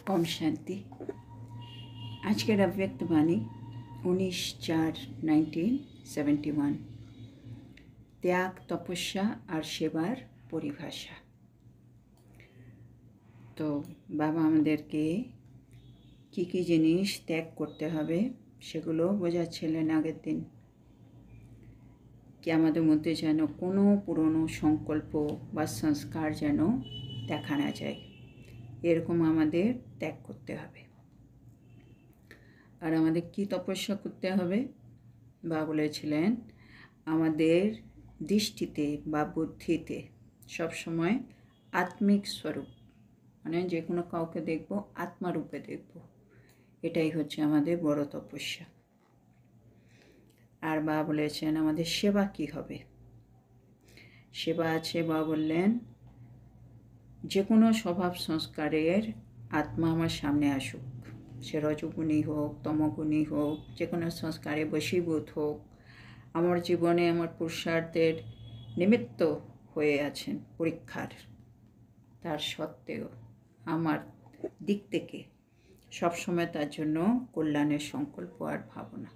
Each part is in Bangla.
ओम शांति। आज के अव्यक्त वाणी 19/4/1971। त्याग तपस्या और सेवार परिभाषा। तो बाबा आमादेरके की जिनिस त्याग करते हबे सेगुलो बोझाच्छिलेन आगेर दिन कि आमादेर मध्य जेन कोनो पुरानो संकल्प बा संस्कार जेन देखा ना जाए एरकम आमादेर त्याग करते हबे। और आमादेर की तपस्या करते हबे बाबा बोलेछिलेन आमादेर दृष्टिते बा बुद्धिते सब समय आत्मिक स्वरूप माने जे कोनो काउके देखबो आत्मारूपे देखबो, एटाई होच्छे आमादेर बड़ तपस्या। और बाबा बोलेछेन आमादेर सेवा की हबे, सेवा आछे बाबा बोललेन जे कोनो स्वभाव संस्कारेर आत्मा आमार सामने आसुक, से रजोगुणी होक तमोगुणी होक जे कोनो संस्कारे बशीभूत होक, आमार जीवने आमार पुरुषार्थेर निमित्त हये आछेन परीक्षार, तार सत्त्वेও आमार दिक थेके सब समय तार जन्य कल्याणेर संकल्प और भावना,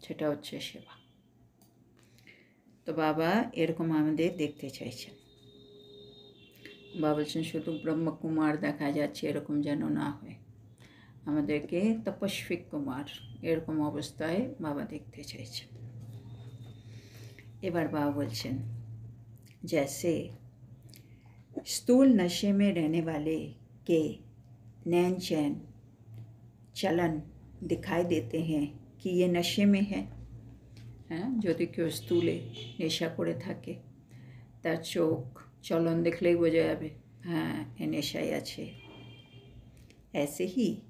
सेटा होच्छे सेवा। तो बाबा एरकम आमादेर देखते चाइछेन। बाबा बोलছেন शुधु ब्रह्मकुमार देखा जाच्छे एरकम जेन ना हय, आमादेरके तपस्वी कुमार एरकम अवस्थाय बाबा देखते चाइछेन। एबार बाबा बोलছেন जैसे स्थूल नशे में रहने वाले के नैन चैन चलन दिखाई देते हैं कि ये नशे में है। যদি কেউ স্থূলে নেশা করে থাকে তার চোখ চলন দেখলেই বোঝা যাবে হ্যাঁ এ নেশায় আছে। ऐसे ही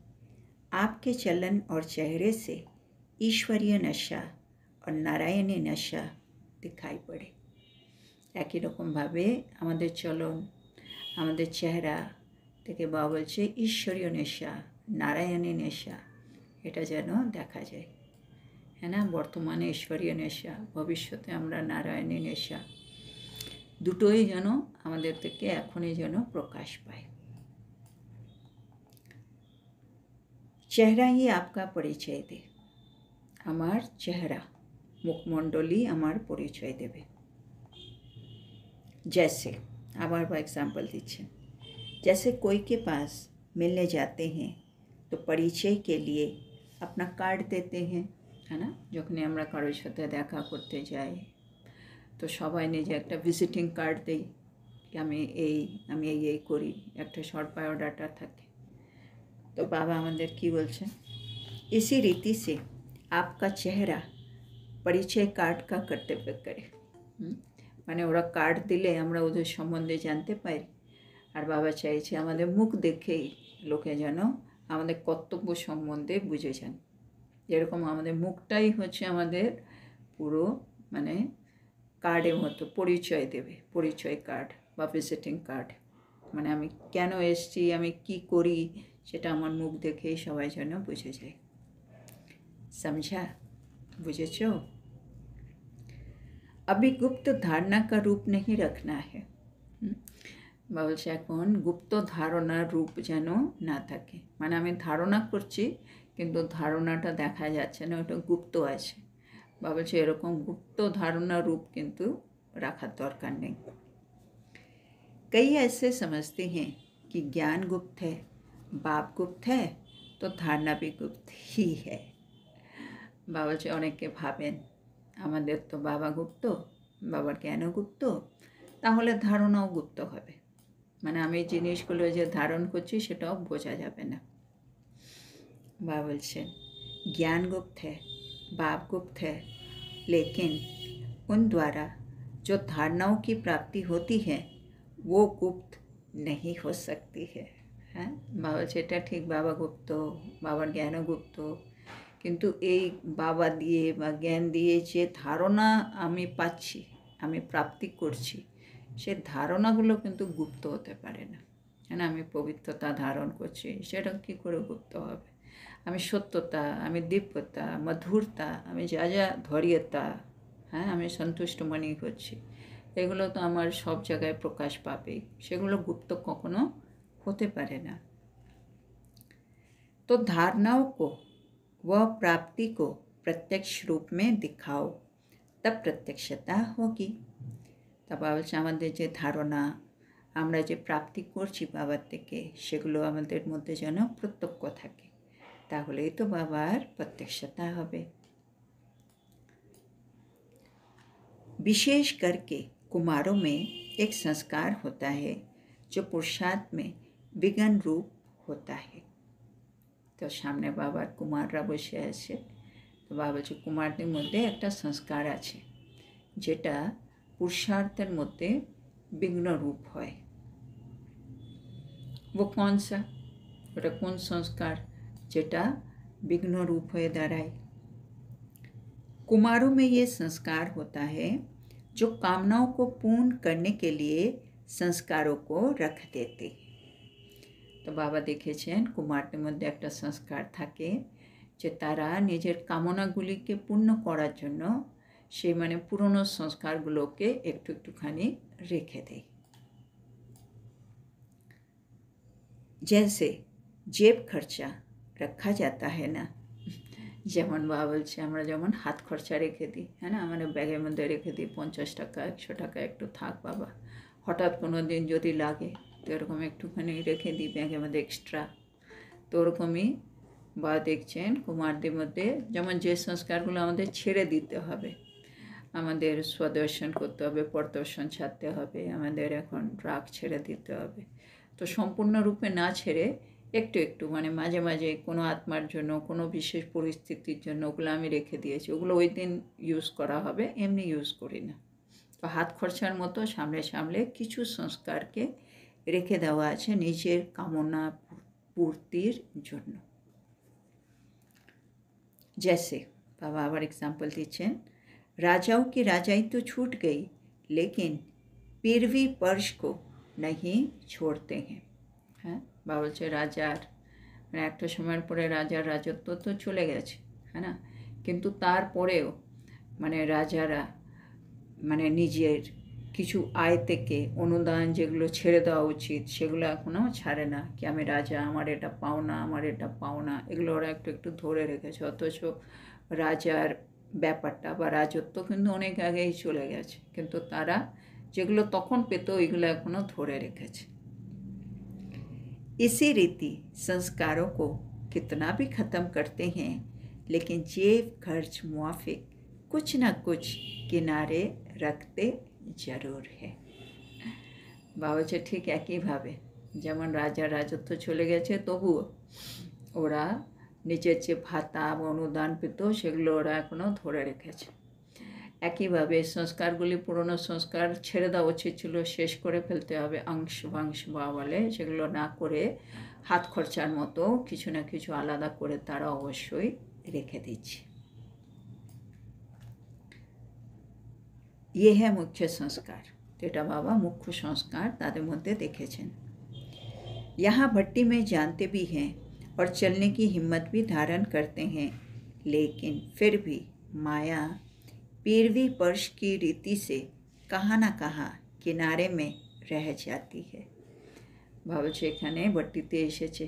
आपके चलन और चेहरे से ईश्वरीय नशा और नारायणी नशा दिखाई पड़े। একই রকমভাবে আমাদের চলন আমাদের চেহারা থেকে বাবা বলছে ঈশ্বরীয় নেশা নারায়ণী নেশা এটা যেন দেখা যায়, है ना। বর্তমানে ঈশ্বরীয় নেশা, ভবিষ্যতে আমরা নারায়ণী নেশা, দুটোই যেন আমাদের থেকে এখনই যেন প্রকাশ পায়। চেহারা ही आपका परिचय दे, আমার চেহারা মুখমণ্ডলী আমার পরিচয় দেবে। जैसे आबार एग्जाम्पल दीजिए, जैसे कोई के पास मिलने जाते हैं तो परिचय के लिए अपना कार्ड देते हैं, है ना। যখনই আমরা কারোর সাথে দেখা করতে যাই তো সবাই নিজে একটা ভিজিটিং কার্ড দেই कि আমি এই করি, একটা শর্ট বায়োডাটা থাকে। তো বাবা আমাদের কি বলছেন, इसी रीति से आपका चेहरा परिचय कार्ड का कर्तव्य करे। মানে ওরা কার্ড দিলে আমরা ওদের সম্বন্ধে জানতে পারি, আর বাবা চাইছে আমাদের মুখ দেখেই লোকে যেন আমাদের কর্তব্য সম্বন্ধে বুঝে যান। যেরকম আমাদের মুখটাই হচ্ছে আমাদের পুরো মানে কার্ডের মতো পরিচয় দেবে, পরিচয় কার্ড বা ভিজিটিং কার্ড। মানে আমি কেন এসেছি, আমি কি করি, সেটা আমার মুখ দেখেই সবাই যেন বুঝে যায়। समझा, বুঝেছো? अभी गुप्त धारणा का रूप नहीं रखना है। বলছে এখন গুপ্ত ধারণার রূপ যেন না থাকে, মানে আমি ধারণা করছি কিন্তু ধারণাটা দেখা যাচ্ছে না, ওটা গুপ্ত আছে। বাবা বলছে এরকম গুপ্ত ধারণার রূপ কিন্তু রাখার দরকার নেই। कई ऐसे समझते हैं कि ज्ञान गुप्त है, बाप गुप्त है तो धारणा भी गुप्त ही है। বাবা বলছে অনেকে ভাবেন আমাদের তো বাবা গুপ্ত, বাবার জ্ঞানও গুপ্ত, তাহলে ধারণাও গুপ্ত হবে, মানে আমি জিনিসগুলো যে ধারণ করছি সেটাও বোঝা যাবে না। বাবা বলছেন ज्ञान गुप्त है, बाप गुप्त है, लेकिन उन द्वारा जो धारणाओं की प्राप्ति होती है वो गुप्त नहीं हो सकती है। हाँ, बाबा বলছে এটা ঠিক, বাবা গুপ্ত, বাবার জ্ঞানও গুপ্ত, কিন্তু এই বাবা দিয়ে বা জ্ঞান দিয়ে যে ধারণা আমি পাচ্ছি, আমি প্রাপ্তি করছি, সে ধারণাগুলো কিন্তু গুপ্ত হতে পারে না। হ্যাঁ, আমি পবিত্রতা ধারণ করছি, সেটা কী করে গুপ্ত হবে? আমি সত্যতা, আমি দিব্যতা, মধুরতা, আমি যা যা ধৈর্যতা, হ্যাঁ আমি সন্তুষ্টমণি হচ্ছি, এগুলো তো আমার সব জায়গায় প্রকাশ পাবেই, সেগুলো গুপ্ত কখনো হতে পারে না। तो धारणाओं को व प्राप्ति को प्रत्यक्ष रूप में दिखाओ, तब प्रत्यक्षता होगी। तब আমাদের যে ধারণা, আমরা যে প্রাপ্তি করছি বাবার থেকে, সেগুলো আমাদের মধ্যে যেন প্রত্যক্ষ থাকে, তাহলেই তো বাবার প্রত্যক্ষতা হবে। विशेष करके कुमारों में एक संस्कार होता है जो पुरुषार्थ में विघ्न रूप होता है। तो सामने बाबार कुमाररा बसे आछे, तो बाबा बोलছে कुमारদের মধ্যে একটা संस्कार আছে যেটা पुरुषार्थের মধ্যে विघ्न रूप হয়। वो कौन सा, ওটা কোন संस्कार যেটা विघ्न रूप হয়ে দাঁড়ায়? कुमारों में ये संस्कार होता है जो कामनाओं को पूर्ण करने के लिए संस्कारों को रख देते। तो बाबा देखेছেন কুমারদের মধ্যে একটা সংস্কার থাকে যে তারা নিজের কামনাগুলিকে পূর্ণ করার জন্য সেই মানে পুরনো সংস্কারগুলোকে একটু একটুখানি রেখে দেয়। जैसे जेब खर्चा रखा जाता है ना, যেমন বাবা বলছে আমরা যেমন হাত খরচা রেখে দিই, হ্যাঁ না, মানে ব্যাগের মধ্যে রেখে দিই 50 টাকা 100 টাকা একটু থাক বাবা, হঠাৎ কোনো দিন যদি লাগে তো এরকম একটুখানি রেখে দিই ব্যাগের মধ্যে এক্সট্রা। তো ওরকমই বা দেখছেন কুমারদের মধ্যে যেমন যে সংস্কারগুলো আমাদের ছেড়ে দিতে হবে, আমাদের স্বদর্শন করতে হবে, পরদর্শন ছাড়তে হবে, আমাদের এখন রাগ ছেড়ে দিতে হবে। তো সম্পূর্ণরূপে না ছেড়ে একটু একটু মানে মাঝে মাঝে কোনো আত্মার জন্য, কোনো বিশেষ পরিস্থিতির জন্য ওগুলো আমি রেখে দিয়েছি, ওগুলো ওই দিন ইউজ করা হবে, এমনি ইউজ করি না। তো হাত খরচার মতো সামলে সামলে কিছু সংস্কারকে রেখে দেওয়া আছে নিজের কামনা পূর্তির জন্য। जैसे बाबा आबार एग्जाम्पल दीजिए, राजाओं की राजाई तो छूट गई लेकिन पीरवी पर्श को नहीं छोड़ते हैं। हाँ बाबा बोलছে রাজার মানে একটা সময়ের পরে রাজার রাজত্ব তো চলে গেছে, হ্যাঁ না, কিন্তু তারপরেও মানে রাজারা মানে নিজের কিছু আয় থেকে অনুদান যেগুলো ছেড়ে দেওয়া উচিত সেগুলো এখনও ছাড়ে না, কি আমি রাজা, আমার এটা পাওনা, আমার এটা পাওনা, এগুলো ওরা একটু একটু ধরে রেখেছে। অথচ রাজার ব্যাপারটা বা রাজত্ব কিন্তু অনেক আগেই চলে গেছে, কিন্তু তারা যেগুলো তখন পেত ওইগুলো এখনও ধরে রেখেছে। इसी रीति संस्कारों को कितना भी ख़त्म करते हैं लेकिन जेब खर्च मुआफिक कुछ न कुछ किनारे रखते जरूर है। बाबा বলছে ঠিক একইভাবে যেমন রাজার রাজত্ব চলে গেছে তবুও ওরা নিজের যে ভাতা বা অনুদান পেত সেগুলো ওরা এখনও ধরে রেখেছে। একইভাবে সংস্কারগুলি পুরনো সংস্কার ছেড়ে দেওয়া উচিত ছিল, শেষ করে ফেলতে হবে, অংশ ভাংশ বা বলে সেগুলো না করে হাত খরচার মতো কিছু না কিছু আলাদা করে তারা অবশ্যই রেখে দিচ্ছে। ये है मुख्य संस्कार, যেটা বাবা মুখ্য সংস্কার তাদের মধ্যে দেখেছেন। यहाँ भट्टी में जानते भी हैं और चलने की हिम्मत भी धारण करते हैं, लेकिन फिर भी माया पीरवी पर्श की रीति से कहाँ ना कहाँ किनारे में रह जाती है। ভাবছে এখানে ভট্টিতে এসেছে,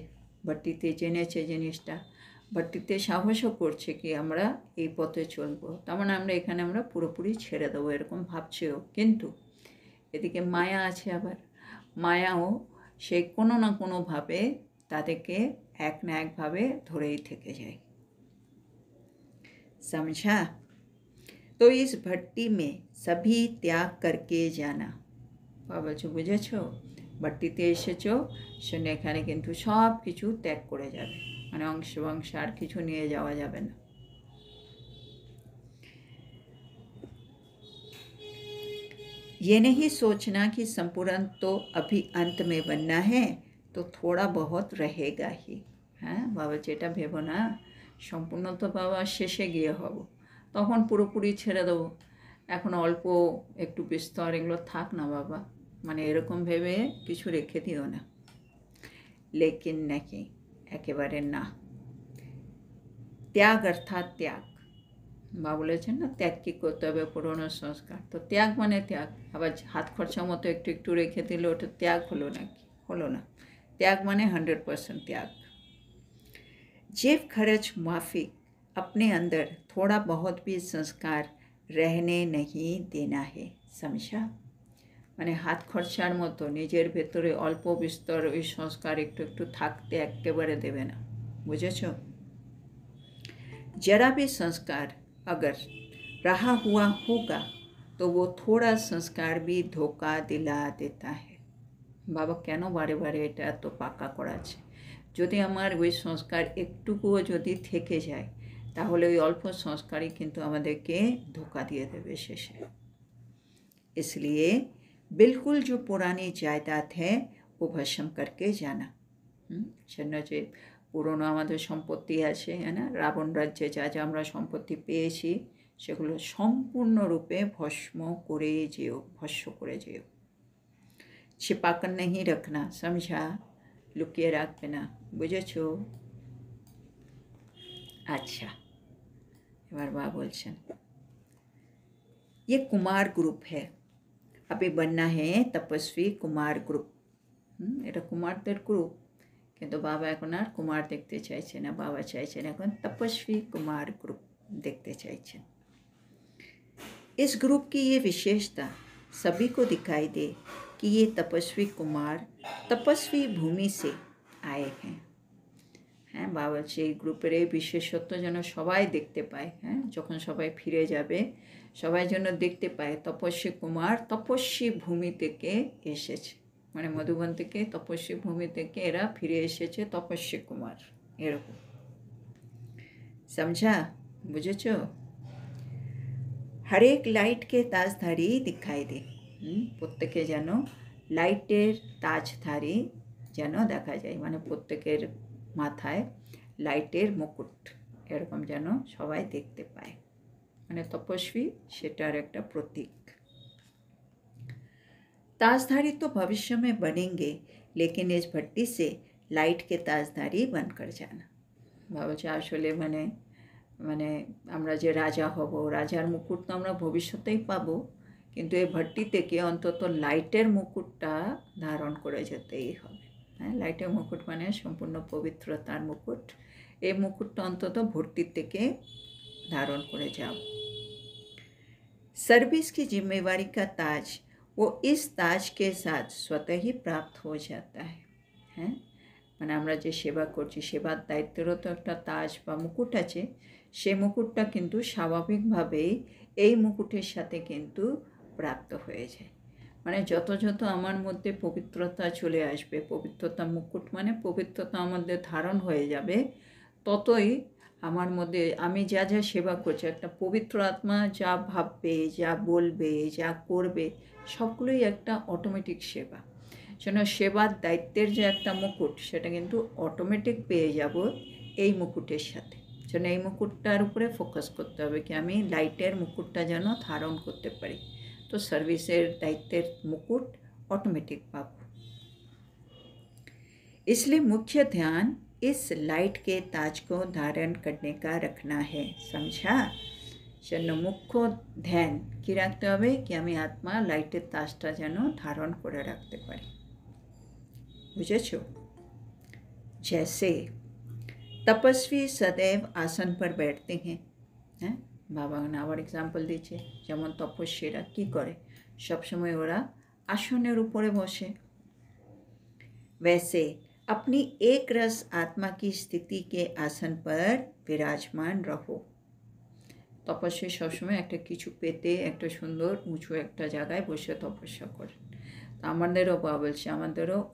ভট্টিতে জেনেছে জিনিসটা, ভট্টিতে সাহসও করছে কি আমরা এই পথে চলবো, তার মানে আমরা এখানে আমরা পুরোপুরি ছেড়ে দেবো এরকম ভাবছেও, কিন্তু এদিকে মায়া আছে, আবার মায়াও সেই কোনো না কোনোভাবে তাদেরকে এক না একভাবে ধরেই থেকে যায়। समझा? तो इस भट्टी में सभी त्याग करके जाना। বাবা বুঝেছ, ভট্টিতে এসেছো শুনে এখানে কিন্তু সব কিছু ত্যাগ করে যাবে, মানে অংশ অংশ আর কিছু নিয়ে যাওয়া যাবে না। ये नहीं सोचना कि संपूर्ण तो अभी अंत में बनना है तो थोड़ा बहुत रहेगा ही। হ্যাঁ বাবা যেটা ভেবো না সম্পূর্ণ তো বাবা শেষে গিয়ে হব, তখন পুরোপুরি ছেড়ে দেবো, এখন অল্প একটু বিস্তর এগুলো থাক না বাবা, মানে এরকম ভেবে কিছু রেখে দিও না। লেকিন নাকি একেবারে না। ত্যাগ অর্থাৎ ত্যাগ, বা বলেছেন না ত্যাগ কী করতে হবে, পুরনো সংস্কার, তো ত্যাগ মানে ত্যাগ। আবার হাত খরচা মতো একটু একটু রেখে দিলে ওটা ত্যাগ হলো নাকি? হলো না। ত্যাগ মানে 100% ত্যাগ। जेब खर्च माफिक अपने अंदर थोड़ा बहुत भी संस्कार रहने नहीं देना है। समझा? মানে হাত খরচার মতো নিজের ভেতরে অল্প বিস্তর ওই সংস্কার একটু একটু থাকতে একেবারে দেবে না। বুঝেছ? जरा भी संस्कार अगर रहा हुआ होगा तो वो थोड़ा संस्कार भी धोखा दिला देता है। বাবা কেন বারে বারে এটা এত পাকা করাচ্ছে? যদি আমার ওই সংস্কার একটুকুও যদি থেকে যায় তাহলে ওই অল্প সংস্কারই কিন্তু আমাদেরকে ধোকা দিয়ে দেবে শেষে। इसलिए बिल्कुल जो पुरानी जायदाद है वो भस्म करके जाना। সেজন্য যে পুরনো আমাদের সম্পত্তি আছে, হ্যাঁ না, রাবণ রাজ্যে যা যা আমরা সম্পত্তি পেয়েছি সেগুলো সম্পূর্ণরূপে ভস্ম করে যেও, ভস্ম করে যেও। छिपाकर नहीं रखना। समझा? लुकिए রাখবে না। বুঝেছো? अच्छा, এবার বাবা বলছেন ये कुमार ग्रुप है, अभी बनना है तपस्वी कुमार ग्रुप। এটা কুমারদের গ্রুপ, কিন্তু বাবা এখন আর কুমার দেখতে চাইছে না। বাবা চাইছেন এখন तपस्वी कुमार ग्रुप देखते চাইছেন। इस ग्रुप की ये विशेषता सभी को दिखाई दे कि ये तपस्वी कुमार तपस्वी भूमि से आए हैं। হ্যাঁ, বাবা সেই গ্রুপের এই বিশেষত্ব যেন সবাই দেখতে পায়। হ্যাঁ, যখন সবাই ফিরে যাবে সবাই যেন দেখতে পায় তপস্বী কুমার তপস্বী ভূমি থেকে এসেছে। মানে মধুবন থেকে তপস্বী ভূমি থেকে এরা ফিরে এসেছে তপস্বী কুমার, এরকম। समझा? বুঝেছ? हर एक लाइट के ताजधारी दिखाई दे। প্রত্যেকে যেন লাইটের তাজধারী যেন দেখা যায়, মানে প্রত্যেকের মাথায় লাইটের মুকুট এরকম যেন সবাই দেখতে পায়। মানে তপস্বী সেটার একটা প্রতীক। ताजधारी तो भविष्य में बनेंगे, लेकिन इस भट्टी से लाइट के ताजधारी बनकर जाना। ভাবছে আসলে মানে মানে আমরা যে রাজা হব, রাজার মুকুট তো আমরা ভবিষ্যতেই পাবো, কিন্তু এই ভট্টি থেকে অন্তত লাইটের মুকুটটা ধারণ করে যেতেই হবে। হ্যাঁ, লাইটের মুকুট মানে সম্পূর্ণ পবিত্রতার মুকুট। এই মুকুটটা অন্তত ভর্তি থেকে धारण করে যাও। सर्विस की जिम्मेवारी का ताज वो इस ताज के साथ स्वतः ही प्राप्त हो जाता है। হ্যাঁ, মানে আমরা যে সেবা করছি সেবার দায়িত্বেরও তো একটা তাজ বা মুকুট আছে, সেই মুকুটটা কিন্তু স্বাভাবিকভাবেই এই মুকুটের সাথে কিন্তু প্রাপ্ত হয়ে যায়। মানে যত যত আমার মধ্যে পবিত্রতা চলে আসবে, পবিত্রতা মুকুট মানে পবিত্রতা আমাদের ধারণ হয়ে যাবে, ততই আমার মধ্যে আমি যা যা সেবা করছি একটা পবিত্র আত্মা যা ভাববে, যা বলবে, যা করবে সবগুলোই একটা অটোমেটিক সেবা। যেন সেবার দায়িত্বের যে একটা মুকুট সেটা কিন্তু অটোমেটিক পেয়ে যাব এই মুকুটের সাথে। যেন এই মুকুটটার উপরে ফোকাস করতে হবে কি আমি লাইটের মুকুটটা যেন ধারণ করতে পারি। তো সার্ভিসের দায়িত্বের মুকুট অটোমেটিক পাব। इसलिए मुख्य ध्यान इस लाइट के ताज को धारण करने का रखना है। समझा? জন্য মুখ্য ধ্যান কি রাখতে হবে কি আমি আত্মা লাইটের তাজটা যেন ধারণ করে রাখতে পারি। বুঝেছ? जैसे तपस्वी सदैव आसन पर बैठते हैं। হ্যাঁ, বাবা আবার এক্সাম্পল দিচ্ছে, যেমন তপস্বীরা কি করে সবসময় ওরা আসনের উপরে বসে। वैसे अपनी एक रस आत्मा की स्थिति के आसन पर विराजमान रहो। তপস্বী সবসময় একটা কিছু পেতে একটা সুন্দর উঁচু একটা জায়গায় বসে তপস্যা করেন। তো আমাদেরও বাবা বলছে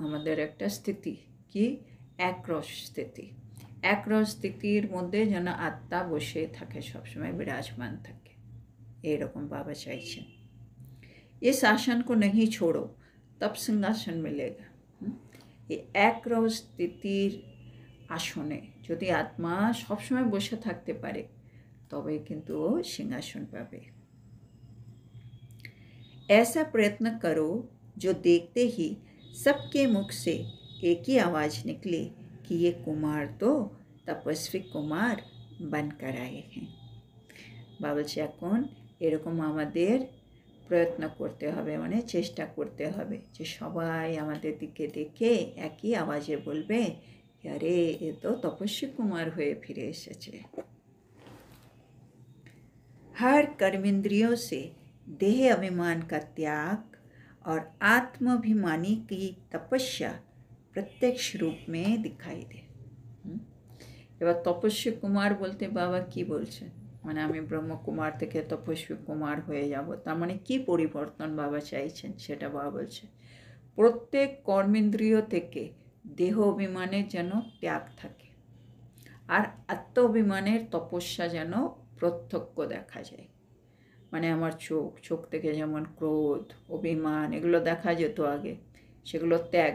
আমাদের একটা স্থিতি কি একরস স্থিতি, একরস স্থিতির মধ্যে যেন আত্মা বসে থাকে, সবসময় বিরাজমান থাকে, এইরকম বাবা চাইছেন। इस आसन को नहीं छोड़ो तब सिंहासन मिलेगा। এই একরস স্থিতির আসনে যদি আত্মা সবসময় বসে থাকতে পারে তবে কিন্তু ও সিংহাসন পাবে। ऐसा प्रयत्न करो जो देखते ही सबके मुख से एक ही आवाज़ निकले कि ये कुमार तो तपस्वी कुमार बनकर आए हैं। বাবলছে এখন এরকম আমাদের প্রয়ত্ন করতে হবে, মানে চেষ্টা করতে হবে যে সবাই আমাদের দিকে দেখে একই আওয়াজে বলবে আরে এ তো তপস্বী কুমার হয়ে ফিরে এসেছে। हर कर्मेंद्रियों से देह अभिमान का त्याग और आत्माभिमानी की तपस्या प्रत्यक्ष रूप में दिखाई दे। এবার তপস্বী কুমার বলতে বাবা কি বলছেন, মানে আমি ব্রহ্মকুমার থেকে তপস্বী কুমার হয়ে যাব, তার মানে কি পরিবর্তন বাবা চাইছেন সেটা বাবা বলছে। প্রত্যেক কর্মেন্দ্রিয় থেকে দেহ অভিমানের যেন ত্যাগ থাকে, আর আত্ম অভিমানের তপস্যা যেন প্রত্যক্ষ দেখা যায়। মানে আমার চোখ থেকে যেমন ক্রোধ, অভিমান এগুলো দেখা যেত আগে, সেগুলো ত্যাগ,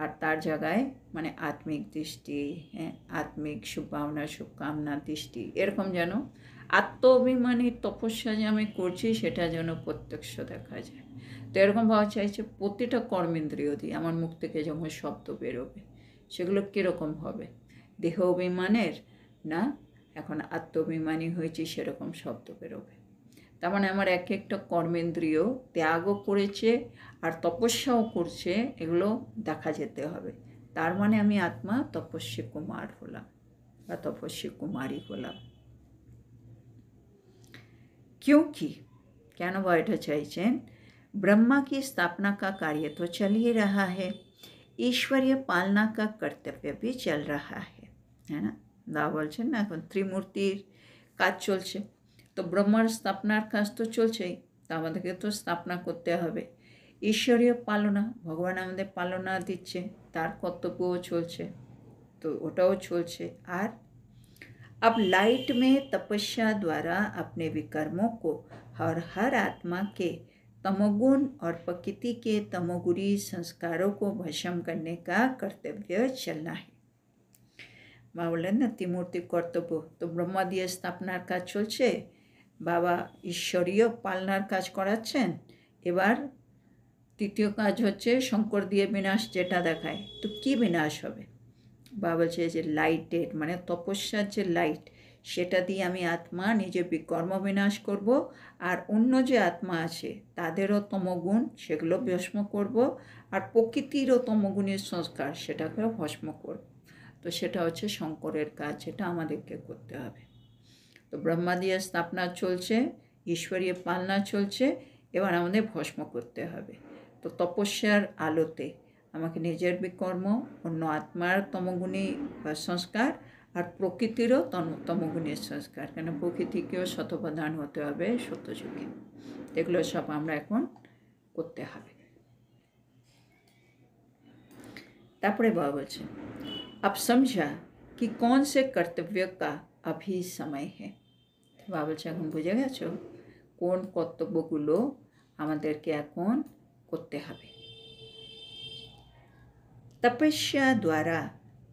আর তার জায়গায় মানে আত্মিক দৃষ্টি, হ্যাঁ, আত্মিক শুভভাবনা শুভকামনা দৃষ্টি, এরকম যেন আত্ম অভিমানীর তপস্যা যে আমি করছি সেটা যেন প্রত্যক্ষ দেখা যায়। তো এরকম ভাবা চাইছে প্রতিটা কর্মেন্দ্রিয় দিয়ে আমার মুখ থেকে যখন শব্দ বেরোবে সেগুলো কীরকম হবে, দেহ অভিমানের না এখন আত্ম অভিমানী হয়েছি সেরকম শব্দ বেরোবে। তার মানে আমার এক একটা কর্মেন্দ্রিয় ত্যাগও করেছে আর তপস্যাও করছে, এগুলো দেখা যেতে হবে। তার মানে আমি আত্মা তপস্বী কুমার হলাম বা তপস্বী কুমারী হলাম। क्योंकि কেন বা এটা চাইছেন, ब्रह्मा की स्थापना का कार्य तो चल ही रहा है, ईश्वरीय पालना का कर्तव्य भी चल रहा है ना। দা বলছেন না এখন ত্রিমূর্তির কাজ চলছে, তো ব্রহ্মার স্থাপনার কাজ তো চলছেই, তা আমাদেরকে তো স্থাপনা করতে হবে। ঈশ্বরীয় পালনা, ভগবান আমাদের পালনা দিচ্ছে, তার কর্তব্যও চলছে, তো ওটাও চলছে। আর अब लाइट में तपस्या द्वारा अपने विकर्मों को और हर आत्मा के तमोगुण और प्रकृति के तमोगुणी संस्कारों को भस्म करने का कर्तव्य चलना है। মা বললেন না ত্রিমূর্তি কর্তব্য, তো ব্রহ্মা দিয়ে স্থাপনার কাজ চলছে, বাবা ঈশ্বরীয় পালনার কাজ করাচ্ছেন। এবার তৃতীয় কাজ হচ্ছে শঙ্কর দিয়ে বিনাশ, যেটা দেখায়। তো কি বিনাশ হবে? বাবা বলছে যে লাইটের মানে তপস্যার যে লাইট, সেটা দিয়ে আমি আত্মা নিজের বিকর্ম বিনাশ করব, আর অন্য যে আত্মা আছে তাদেরও তমগুণ সেগুলো ভস্ম করব, আর প্রকৃতিরও তমগুণের সংস্কার সেটাকেও ভস্ম করব। তো সেটা হচ্ছে শঙ্করের কাজ, যেটা আমাদেরকে করতে হবে। তো ব্রহ্মা দিয়ে স্থাপনা চলছে, ঈশ্বরীয় পালনা চলছে, এবার আমাদের ভস্ম করতে হবে। তো তপস্যার আলোতে আমাকে নিজের বিকর্ম, অন্য আত্মার তমগুণী সংস্কার, আর প্রকৃতিরও তমগুণের সংস্কার, কেন প্রকৃতিকেও শতপ্রধান হতে হবে সত্যযুগে। এগুলো সব আমরা এখন করতে হবে। তারপরে বাবা বলছে अब समझा कि कौन से कर्तव्य का अभी समय है। বাবা বলছে এখন বুঝে গেছো কোন কর্তব্যগুলো আমাদেরকে এখন করতে হবে। तपस्या द्वारा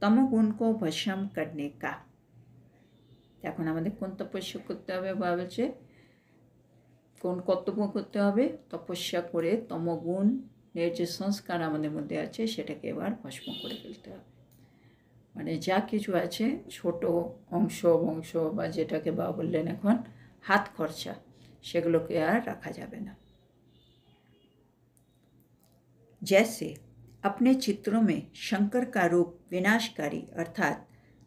तमोगुण को भस्म करने का, এখন আমাদের কোন তপস্যা করতে হবে? বাবা বলছে কোন কর্তব্য করতে হবে? তপস্যা করে তমগুণের যে সংস্কার আমাদের মধ্যে আছে সেটাকে এবার ভস্ম করে ফেলতে হবে। মানে যা কিছু আছে ছোট অংশ বংশ বা যেটাকে বাবা বললেন এখন হাত খরচা, সেগুলোকে আর রাখা যাবে না। जैसे अपने चित्रों में शंकर का रूप विनाशकारी अर्थात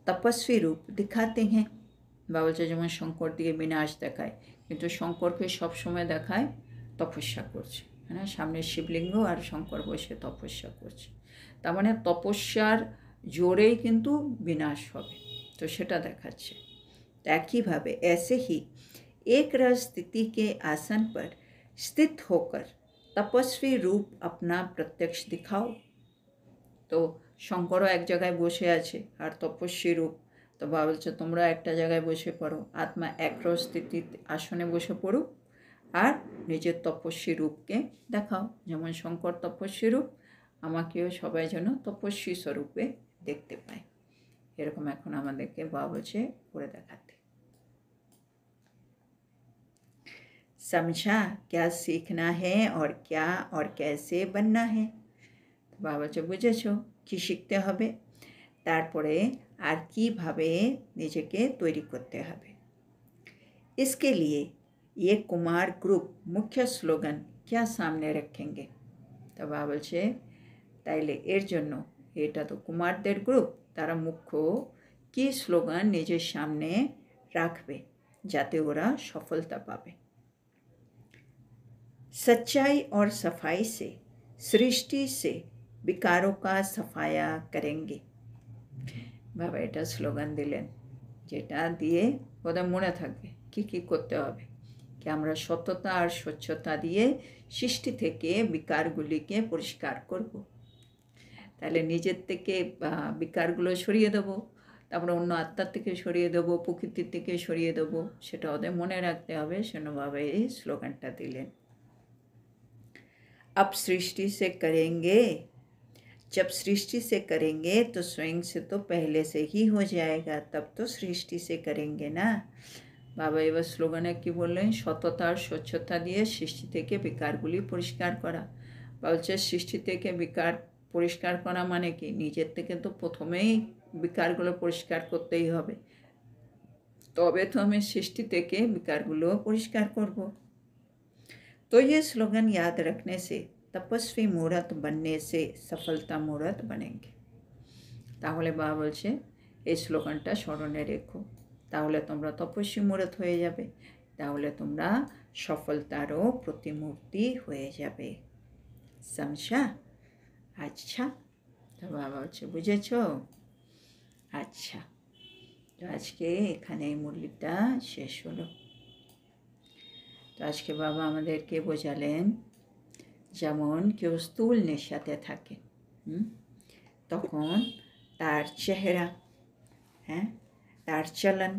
तपस्वी रूप दिखाते हैं। বাবা বলছে যেমন শঙ্কর দিয়ে বিনাশ দেখায়, কিন্তু শঙ্করকে সবসময় দেখায় তপস্যা করছে, হ্যাঁ, সামনে শিবলিঙ্গ আর শঙ্কর বসে তপস্যা করছে। তার মানে তপস্যার জোরেই কিন্তু বিনাশ হবে, তো সেটা দেখাচ্ছে। একইভাবে ऐसे ही एक रस स्थिति के आसन पर स्थित होकर तपस्वी रूप अपना प्रत्यक्ष दिखाओ। তো শঙ্করও এক জায়গায় বসে আছে আর তপস্বী রূপ, তো বাবা বলছে তোমরা একটা জায়গায় বসে পড়ো, আত্মা একরস স্থিতির আসনে বসে পড়ুক আর নিজের তপস্বী রূপকে দেখাও। যেমন শঙ্কর তপস্বী রূপ, আমাকেও সবাই যেন তপস্বী স্বরূপে দেখতে পায়, এরকম এখন আমাদেরকে বাবা বলছে করে দেখাতে। समझा क्या सीखना है और क्या और कैसे बनना है। বাবা বলছে বুঝেছ কি শিখতে হবে, তারপরে আর কিভাবে নিজেকে তৈরি করতে হবে। इसके लिए ये कुमार ग्रुप मुख्य स्लोगन क्या सामने रखेंगे। তো বাবা বলছে তাইলে এর জন্য এটা তো কুমারদের গ্রুপ, তারা মুখ্য কী স্লোগান নিজের সামনে রাখবে যাতে ওরা সফলতা পাবে। सच्चाई और सफाई से सृष्टि से विकारों का सफाया करेंगे। বাবা এটা স্লোগান দিলেন, যেটা দিয়ে ওদের মনে থাকবে কী কী করতে হবে, কি আমরা সততা আর স্বচ্ছতা দিয়ে সৃষ্টি থেকে বিকারগুলিকে পরিষ্কার করব। তাহলে নিজের থেকে বিকারগুলো সরিয়ে দেবো, তারপরে অন্য আত্মার থেকে সরিয়ে দেবো, প্রকৃতির থেকে সরিয়ে দেবো, সেটা ওদের মনে রাখতে হবে। সেজন্যভাবে এই স্লোগানটা দিলেন। अब सृष्टि से करेंगे, जब सृष्टि से करेंगे तो स्वयं से तो पहले से ही हो जाएगा, तब तो सृष्टि से करेंगे ना। বাবা এবার স্লোগানে কী বললেন, সততা আর স্বচ্ছতা দিয়ে সৃষ্টি থেকে বিকারগুলি পরিষ্কার করা। বলছে সৃষ্টি থেকে বিকার পরিষ্কার করা মানে কি, নিজের থেকে তো প্রথমেই বিকারগুলো পরিষ্কার করতেই হবে, তবে তো আমি সৃষ্টি থেকে বিকারগুলো পরিষ্কার করব। तो ये स्लोगन याद रखने से तपस्वी मूर्त बनने से सफलता मूर्त बनेंगे। তাহলে বাবা বলছে এই স্লোগানটা স্মরণে রেখো, তাহলে তোমরা তপস্বী মূর্ত হয়ে যাবে, তাহলে তোমরা সফলতারও প্রতিমূর্তি হয়ে যাবে। সমঝা? আচ্ছা, তো বাবা বলছে বুঝেছ? আচ্ছা, তো আজকে এখানে এই মুরলিটা শেষ হলো। তো আজকে বাবা আমাদেরকে বোঝালেন, যেমন কেউ স্থূল নেশাতে থাকে, তখন তার চেহারা, তার চলন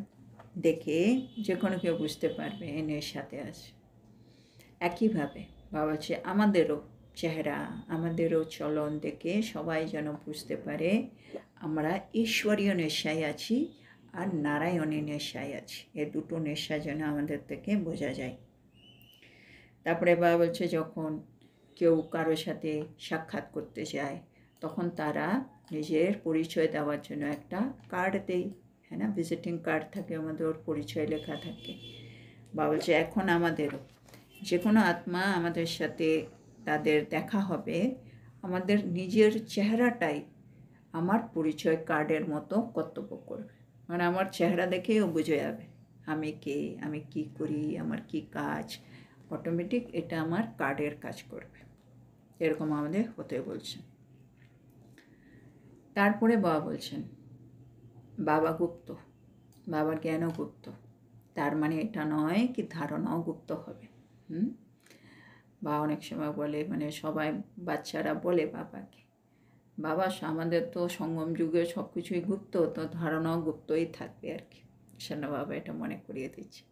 দেখে যে কোনো কেউ বুঝতে পারবে এ নেশাতে আছে। একইভাবে বাবা বলছে আমাদেরও চেহারা, আমাদেরও চলন দেখে সবাই যেন বুঝতে পারে আমরা ঈশ্বরীয় নেশায় আছি আর নারায়ণী নেশায় আছি। এ দুটো নেশা যেন আমাদের থেকে বোঝা যায়। তারপরে বাবা বলছে যখন কেউ কারোর সাথে সাক্ষাৎ করতে যায়, তখন তারা নিজের পরিচয় দেওয়ার জন্য একটা কার্ড দেয়, না, ভিজিটিং কার্ড থাকে আমাদের, ওর পরিচয় লেখা থাকে। বাবা বলছে এখন আমাদেরও যে কোনো আত্মা আমাদের সাথে তাদের দেখা হবে, আমাদের নিজের চেহারাটাই আমার পরিচয় কার্ডের মতো কর্তব্য করবে। মানে আমার চেহারা দেখেও বুঝে যাবে আমি কে, আমি কি করি, আমার কি কাজ, অটোমেটিক এটা আমার কার্ডের কাজ করবে। এরকম আমাদের হতে বলছেন। তারপরে বাবা বলছেন বাবা গুপ্ত, বাবার জ্ঞানও গুপ্ত। তার মানে এটা নয় কি ধারণাও গুপ্ত হবে। বা অনেক সময় বলে, মানে সবাই বাচ্চারা বলে বাবাকে, বাবা আমাদের তো সঙ্গম যুগে সব কিছুই গুপ্ত, তো ধারণাও গুপ্তই থাকবে আর কি। সেটা বাবা এটা মনে করিয়ে দিচ্ছে।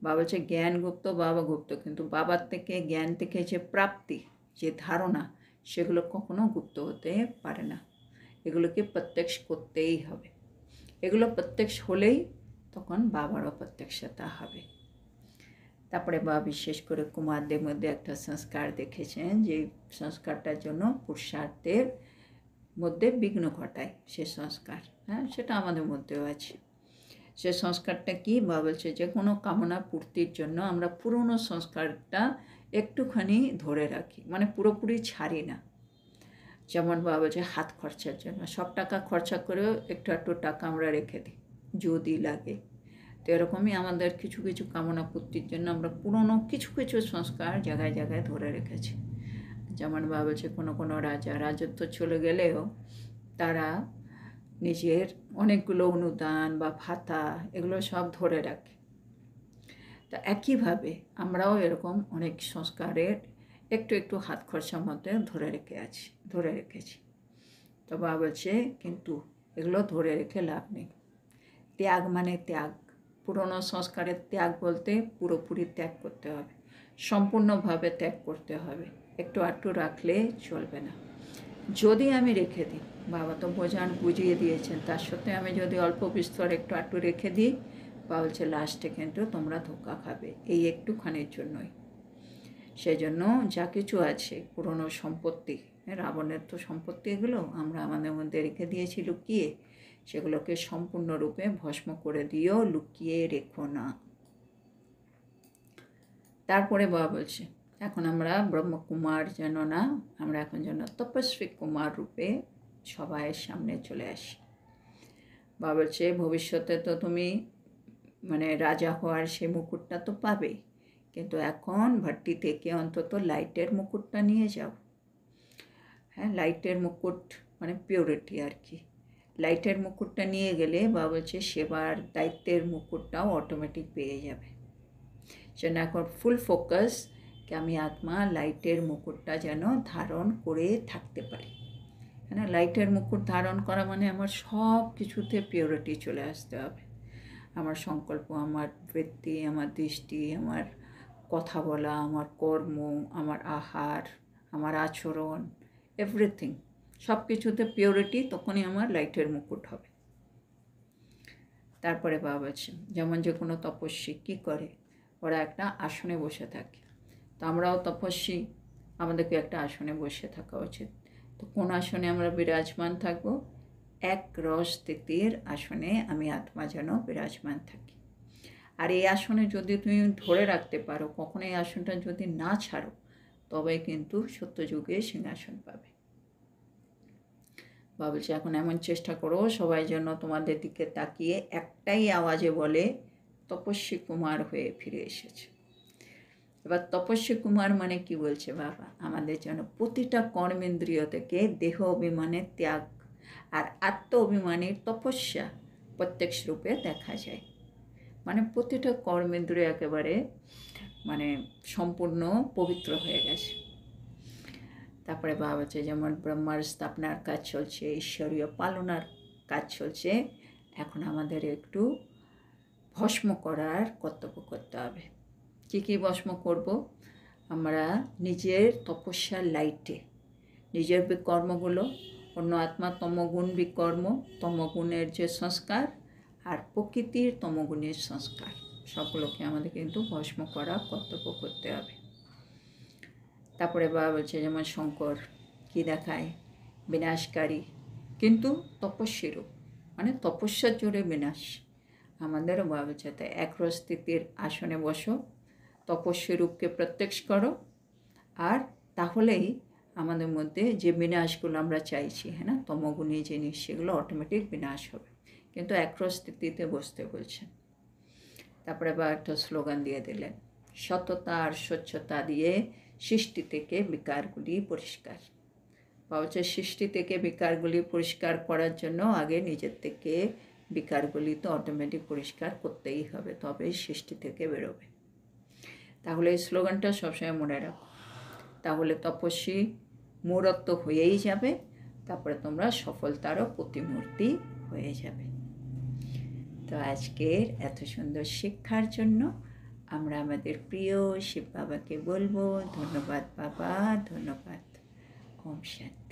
বাবা বলছে জ্ঞান গুপ্ত, বাবা গুপ্ত, কিন্তু বাবার থেকে জ্ঞান থেকে যে প্রাপ্তি, যে ধারণা, সেগুলো কখনো গুপ্ত হতে পারে না। এগুলোকে প্রত্যক্ষ করতেই হবে। এগুলো প্রত্যক্ষ হলেই তখন বাবারও প্রত্যক্ষতা হবে। তারপরে বাবা বিশেষ করে কুমারদের মধ্যে একটা সংস্কার দেখেছেন, যে সংস্কারটার জন্য পুরুষার্থের মধ্যে বিঘ্ন ঘটায় সে সংস্কার, সেটা আমাদের মধ্যেও আছে। সে সংস্কারটা কি? বাবা বলছে যে কোনো কামনা পূর্তির জন্য আমরা পুরনো সংস্কারটা একটুখানি ধরে রাখি, মানে পুরোপুরি ছাড়ি না। যেমন বাবা বলছে হাত খরচার জন্য সব টাকা খরচা করেও একটু একটু টাকা আমরা রেখে দিই যদি লাগে। তো এরকমই আমাদের কিছু কিছু কামনা পূর্তির জন্য আমরা পুরনো কিছু কিছু সংস্কার জায়গায় জায়গায় ধরে রেখেছি। যেমন বাবা বলছে কোনো কোনো রাজত্ব চলে গেলেও তারা নিজের অনেকগুলো অনুদান বা ভাতা এগুলো সব ধরে রাখে। তা একইভাবে আমরাও এরকম অনেক সংস্কারের একটু একটু হাত খরচার মধ্যে ধরে রেখেছি। তো বাবা বলছে কিন্তু এগুলো ধরে রেখে লাভ নেই। ত্যাগ মানে ত্যাগ, পুরনো সংস্কারের ত্যাগ বলতে পুরোপুরি ত্যাগ করতে হবে, সম্পূর্ণভাবে ত্যাগ করতে হবে। একটু আটটু রাখলে চলবে না। যদি আমি রেখে দিই, বাবা তো বুঝিয়ে দিয়েছেন, তার সত্ত্বে আমি যদি অল্প বিস্তর একটু আটটু রেখে দিই, বাবা বলছে লাস্টে কিন্তু তোমরা ধোঁকা খাবে এই একটুখানির জন্যই। সেই জন্য যা কিছু আছে পুরনো সম্পত্তি, রাবণের তো সম্পত্তি, এগুলো আমরা আমাদের মধ্যে রেখে দিয়েছি লুকিয়ে, সেগুলোকে সম্পূর্ণরূপে ভস্ম করে দিও, লুকিয়ে রেখো না। তারপরে বাবা বলছে এখন আমরা ব্রহ্মকুমার যেন না, আমরা এখন যেন তপস্বী কুমার রূপে সবাইয়ের সামনে চলে আসি। বাবা বলছে ভবিষ্যতে তো তুমি মানে রাজা হওয়ার সেই মুকুটটা তো পাবেই, কিন্তু এখন ভাট্টি থেকে অন্তত লাইটের মুকুটটা নিয়ে যাও। হ্যাঁ, লাইটের মুকুট মানে পিওরিটি আর কি। লাইটের মুকুটটা নিয়ে গেলে বাবা বলছে সেবার দায়িত্বের মুকুটটাও অটোমেটিক পেয়ে যাবে। সেজন্য এখন ফুল ফোকাস কি আমি আত্মা লাইটের মুকুটটা যেন ধারণ করে থাকতে পারি। হ্যাঁ, লাইটের মুকুট ধারণ করা মানে আমার সব কিছুতে পিওরিটি চলে আসতে হবে। আমার সংকল্প, আমার বৃত্তি, আমার দৃষ্টি, আমার কথা বলা, আমার কর্ম, আমার আহার, আমার আচরণ, এভরিথিং, সব কিছুতে পিওরিটি, তখনই আমার লাইটের মুকুট হবে। তারপরে বাবা বলছে যেমন যে কোনো তপস্বী কী করে, ওরা একটা আসনে বসে থাকে। তো আমরাও তপস্বী, আমাদেরকে একটা আসনে বসে থাকা উচিত। তো কোন আসনে আমরা বিরাজমান থাকবো? এক রস স্থিতির আসনে আমি আত্মা যেন বিরাজমান থাকি। আর এই আসনে যদি তুমি ধরে রাখতে পারো, কখনো এই আসনটা যদি না ছাড়ো, তবে কিন্তু সত্যযুগে সিংহাসন পাবে। বাবা বলছে এখন এমন চেষ্টা করো সবাই যেন তোমাদের দিকে তাকিয়ে একটাই আওয়াজে বলে তপস্বী কুমার হয়ে ফিরে এসেছে। এবার তপস্বী কুমার মানে কি বলছে বাবা? আমাদের যেন প্রতিটা কর্মেন্দ্রিয় থেকে দেহ অভিমানের ত্যাগ আর আত্ম অভিমানের তপস্যা প্রত্যক্ষ রূপে দেখা যায়। মানে প্রতিটা কর্মেন্দ্রিয় একেবারে মানে সম্পূর্ণ পবিত্র হয়ে গেছে। তারপরে বাবা বলছে যেমন ব্রহ্মার স্থাপনার কাজ চলছে, ঈশ্বরীয় পালনার কাজ চলছে, এখন আমাদের একটু ভস্ম করার কর্তব্য করতে হবে। কী কী ভস্ম করব? আমরা নিজের তপস্যার লাইটে নিজের বিকর্মগুলো, অন্য আত্মা তমগুণ বিকর্ম, তমগুণের যে সংস্কার আর প্রকৃতির তমগুণের সংস্কার, সবগুলোকে আমাদের কিন্তু ভস্ম করা কর্তব্য করতে হবে। তারপরে বাবা বলছে যেমন শঙ্কর কী দেখায়? বিনাশকারী কিন্তু তপস্বীরূপ, মানে তপস্যার জোরে বিনাশ। আমাদেরও বাবা বলছে তাই একরস স্থিতির আসনে বসো, তপস্বী রূপকে প্রত্যক্ষ করো, আর তাহলেই আমাদের মধ্যে যে বিনাশগুলো আমরা চাইছি, হ্যাঁ না, তমগুণী জিনিস, সেগুলো অটোমেটিক বিনাশ হবে। কিন্তু একরস স্থিতিতে বসতে বলছেন। তারপরে আবার একটা স্লোগান দিয়ে দিলেন, সততা আর স্বচ্ছতা দিয়ে সৃষ্টি থেকে বিকারগুলি পরিষ্কার। বলছে সৃষ্টি থেকে বিকারগুলি পরিষ্কার করার জন্য আগে নিজের থেকে বিকারগুলি তো অটোমেটিক পরিষ্কার করতেই হবে, তবেই সৃষ্টি থেকে বেরোবে। তাহলে এই স্লোগানটা সবসময় মনে রাখো, তাহলে তপস্বী মূরত্ব হয়েই যাবে, তারপরে তোমরা সফলতারও প্রতিমূর্তি হয়ে যাবে। তো আজকের এত সুন্দর শিক্ষার জন্য আমরা আমাদের প্রিয় শিব বাবাকে বলবো ধন্যবাদ বাবা, ধন্যবাদ। ওম শান্তি।